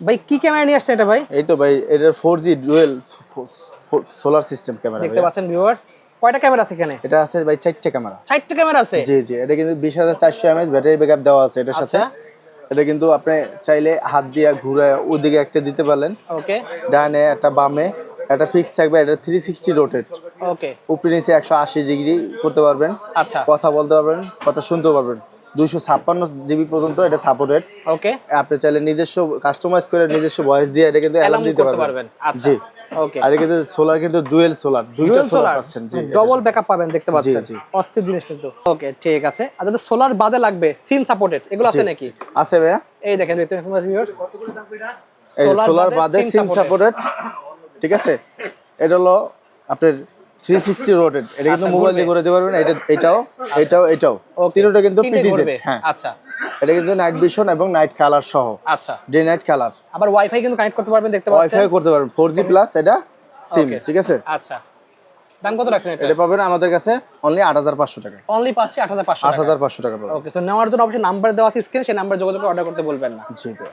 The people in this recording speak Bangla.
ভাই কি ক্যামেরা নিয়ে আসছেন এটা ভাই? এই তো ভাই এটা 4G dual solar system camera দেখতে পাচ্ছেন ভিউয়ার্স, কয়টা ক্যামেরা আছে এখানে? এটা আছে ভাই 4টা ক্যামেরা। 4টা ক্যামেরা আছে? জি জি, এটা কিন্তু 20400 mAh ব্যাটারি ব্যাকআপ দেওয়া আছে এটার সাথে। এটা কিন্তু আপনি চাইলে হাত দিয়ে ঘুরায় ওদিকে একটা দিতে পারলেন, ওকে। ডানে একটা বামে একটা ফিক্স থাকবে, এটা 360 রোটেট। ওকে। উপরে নিচে 180 ডিগ্রি করতে পারবেন। আচ্ছা। কথা বলতে পারবেন, কথা শুনতে পারবেন। 256 জিবি পর্যন্ত এটা সাপোর্টেড। ওকে। আপনি চাইলে নিজস্ব কাস্টমাইজ করে নিজস্ব ভয়েস দিয়ে এটা কিন্তু অ্যালার্ম দিতে পারবেন। আচ্ছা। জি। ওকে। আর কিন্তু সোলার কিন্তু ডুয়াল সোলার, দুইটা সোলার পাচ্ছেন। জি, ডবল ব্যাকআপ পাবেন দেখতে পাচ্ছেন। জি। অস্থির জিনিস কিন্তু। ওকে, ঠিক আছে। আর যদি সোলার বাদে লাগবে সিম সাপোর্টেড এগুলো আছে নাকি? আছে ভাইয়া। এই দেখেন ভিউয়ার্স, এই সোলার বাদে সিম সাপোর্টেড। ঠিক আছে, এটা হলো আপনার 360 রোটেট। এটা কিন্তু মোবাইল দিয়ে করে দিতে পারবেন। এটাও তিনটা কিন্তু পিডিজেড। হ্যাঁ আচ্ছা। এটা কিন্তু নাইট ভিশন এবং নাইট কালার সহ। আচ্ছা। Day night colour. আবার ওয়াইফাই কিন্তু কানেক্ট করতে পারবেন দেখতে পাচ্ছেন। ওয়াইফাই করতে পারবেন 4G প্লাস এটা সিম। ঠিক আছে। আচ্ছা। দাম কত রাখছেন এটা? এটা পাবেন আমাদের কাছে অনলি 8500 টাকা। অনলি পাচ্ছি 8500 টাকা। 8500 টাকা পাবেন। ওকে, সো নেওয়ার জন্য অবশ্যই নাম্বার দেওয়া আছে স্ক্রিনে, সেই নাম্বারে যোগাযোগ করে অর্ডার করতে বলবেন না। জি ভাই।